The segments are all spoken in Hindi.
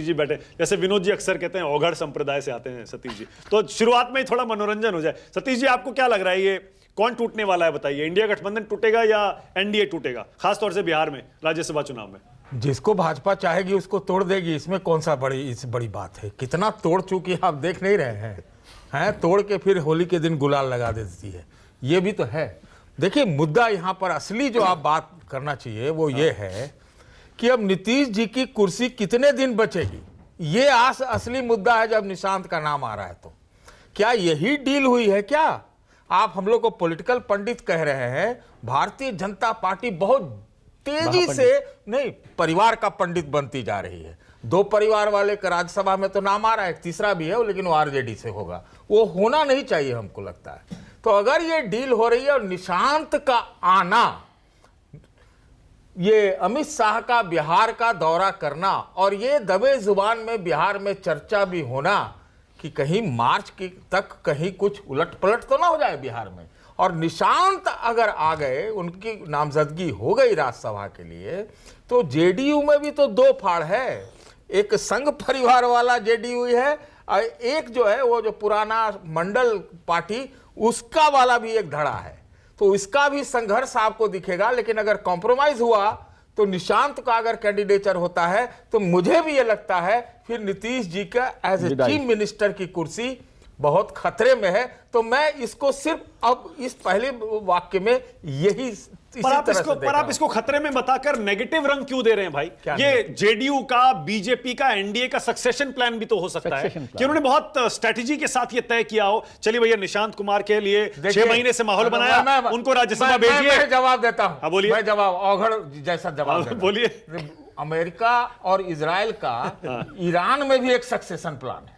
जी बैठे, जैसे विनोद जी अक्सर कहते हैं औघड़ संप्रदाय से आते हैं सतीश जी, तो शुरुआत में ही थोड़ा मनोरंजन हो जाए। सतीश जी, आपको क्या लग रहा है, ये कौन टूटने वाला है बताइए? इंडिया गठबंधन टूटेगा या एनडीए टूटेगा, खासतौर से बिहार में राज्यसभा चुनाव में? जिसको भाजपा चाहेगी उसको तोड़ देगी, इसमें कौन सा बड़ी बात है। कितना तोड़ चुकी आप देख नहीं रहे हैं तोड़ के फिर होली के दिन गुलाल लगा देती है, ये भी तो है। देखिए, मुद्दा यहाँ पर असली जो आप बात करना चाहिए वो ये है कि अब नीतीश जी की कुर्सी कितने दिन बचेगी, ये असली मुद्दा है। जब निशांत का नाम आ रहा है तो क्या यही डील हुई है क्या? आप हम लोग को पॉलिटिकल पंडित कह रहे हैं, भारतीय जनता पार्टी बहुत तेजी से नहीं परिवार का पंडित बनती जा रही है। 2 परिवार वाले का राज्यसभा में तो नाम आ रहा है, तीसरा भी है लेकिन वो आरजेडी से होगा, वो होना नहीं चाहिए हमको लगता है। तो अगर ये डील हो रही है और निशांत का आना, ये अमित शाह का बिहार का दौरा करना और ये दबे जुबान में बिहार में चर्चा भी होना कि कहीं मार्च की तक कहीं कुछ उलट पलट तो ना हो जाए बिहार में, और निशांत अगर आ गए, उनकी नामजदगी हो गई राज्यसभा के लिए, तो जेडीयू में भी तो 2 फाड़ है। एक संघ परिवार वाला जेडीयू है और एक जो है वो जो पुराना मंडल पार्टी उसका वाला भी एक धड़ा है। तो इसका भी संघर्ष आपको दिखेगा। लेकिन अगर कॉम्प्रोमाइज हुआ तो निशांत का अगर कैंडिडेचर होता है तो मुझे भी ये लगता है फिर नीतीश जी का एज ए चीफ मिनिस्टर की कुर्सी बहुत खतरे में है। तो मैं इसको सिर्फ अब इस पहले वाक्य में यही पर आप इसको खतरे में बताकर नेगेटिव रंग क्यों दे रहे हैं भाई? ये जेडीयू का, बीजेपी का, एनडीए का सक्सेशन प्लान भी तो हो सकता है कि उन्होंने बहुत स्ट्रेटेजी के साथ ये तय किया हो, चलिए भैया निशांत कुमार के लिए 6 महीने से माहौल बनाया, उनको राज्यसभा भेजिए। मैं जवाब देता हूं, बोलिए। मैं जवाब औघड़ जैसा जवाब बोलिए। अमेरिका और इजराइल का ईरान में भी एक सक्सेशन प्लान है।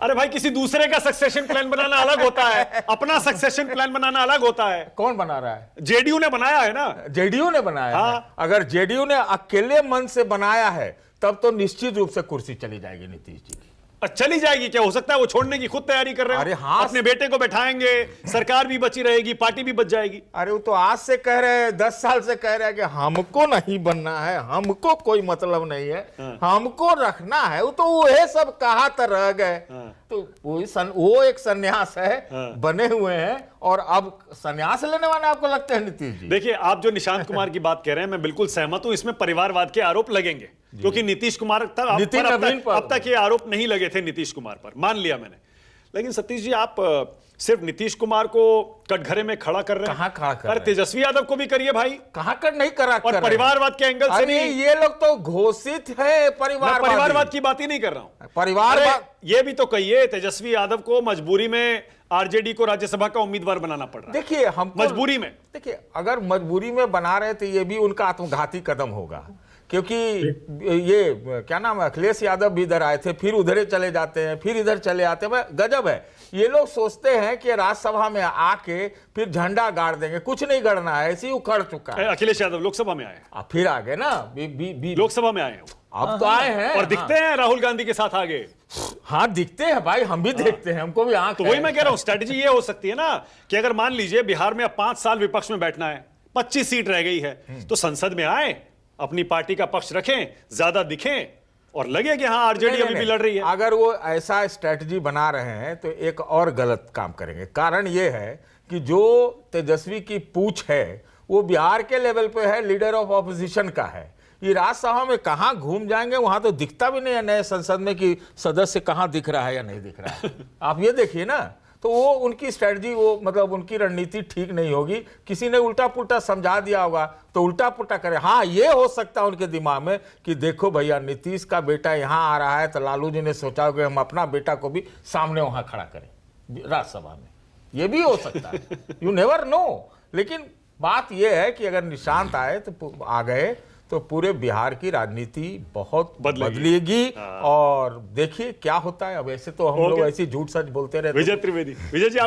अरे भाई, किसी दूसरे का सक्सेशन प्लान बनाना अलग होता है, अपना सक्सेशन प्लान बनाना अलग होता है। कौन बना रहा है? जेडीयू ने बनाया है ना। जेडीयू ने बनाया है। अगर जेडीयू ने अकेले मन से बनाया है तब तो निश्चित रूप से कुर्सी चली जाएगी नीतीश जी की। चली जाएगी क्या? हो सकता है वो छोड़ने की खुद तैयारी कर रहे हैं। अरे हाँ, अपने बेटे को बैठाएंगे, सरकार भी बची रहेगी, पार्टी भी बच जाएगी। अरे वो तो आज से कह रहे हैं, 10 साल से कह रहे हैं कि हमको नहीं बनना है, हमको कोई मतलब नहीं है, हमको रखना है। वो तो वो सब कहा तो रह गए। तो वो एक सन्यास है, बने हुए हैं और अब सन्यास लेने वाले आपको लगते हैं नीतीश जी? देखिए, आप जो निशांत कुमार की बात कह रहे हैं मैं बिल्कुल सहमत हूं, इसमें परिवारवाद के आरोप लगेंगे क्योंकि नीतीश कुमार अब तक ये आरोप नहीं लगे थे नीतीश कुमार पर, मान लिया मैंने। लेकिन सतीश जी, आप सिर्फ नीतीश कुमार को कटघरे में खड़ा कर रहे हैं। कहां खड़ा कर रहे हैं? तेजस्वी यादव को भी करिए भाई। कहां कर नहीं करा और परिवारवाद के एंगल से नहीं। ये लोग तो घोषित है परिवारवाद की बात ही नहीं कर रहा हूं। परिवारवाद ये भी तो कहिए, तेजस्वी यादव को मजबूरी में आरजेडी को राज्यसभा का उम्मीदवार बनाना पड़ रहा है। देखिए, हम मजबूरी में, देखिए अगर मजबूरी में बना रहे तो ये भी उनका आत्मघाती कदम होगा, क्योंकि ये क्या नाम है, अखिलेश यादव भी इधर आए थे, फिर उधर चले जाते हैं, फिर इधर चले आते हैं। गजब है। ये लोग सोचते हैं कि राज्यसभा में आके फिर झंडा गाड़ देंगे, कुछ नहीं गड़ना है, ऐसे ही उखड़ चुका है। अखिलेश यादव लोकसभा में आए, फिर आ गए ना, लोकसभा में आए, अब तो आए हैं और दिखते हैं राहुल गांधी के साथ आगे। हाँ, दिखते हैं भाई, हम भी देखते हैं, हमको भी आंख। तो वही मैं कह रहा हूं, स्ट्रेटेजी ये हो सकती है ना कि अगर मान लीजिए बिहार में अब 5 साल विपक्ष में बैठना है, 25 सीट रह गई है, तो संसद में आए, अपनी पार्टी का पक्ष रखें, ज्यादा दिखें और लगे कि हाँ आरजेडी अभी भी लड़ रही है। अगर वो ऐसा स्ट्रेटजी बना रहे हैं तो एक और गलत काम करेंगे। कारण ये है कि जो तेजस्वी की पूछ है वो बिहार के लेवल पे है, लीडर ऑफ ऑपोजिशन का है। ये राज्यसभा में कहां घूम जाएंगे, वहां तो दिखता भी नहीं है नए संसद में कि सदस्य कहां दिख रहा है या नहीं दिख रहा है। आप ये देखिए ना, तो वो उनकी स्ट्रेटजी, वो मतलब उनकी रणनीति ठीक नहीं होगी। किसी ने उल्टा पुल्टा समझा दिया होगा तो उल्टा पुल्टा करे। हाँ, ये हो सकता है उनके दिमाग में कि देखो भैया, नीतीश का बेटा यहाँ आ रहा है तो लालू जी ने सोचा कि हम अपना बेटा को भी सामने वहां खड़ा करें राज्यसभा में। ये भी हो सकता है, यू नेवर नो। लेकिन बात यह है कि अगर निशांत आए तो आ गए तो पूरे बिहार की राजनीति बहुत बदलेगी। और देखिए क्या होता है। अब ऐसे तो हम लोग ऐसी झूठ सच बोलते रहते हैं। विजय त्रिवेदी, विजय जी आप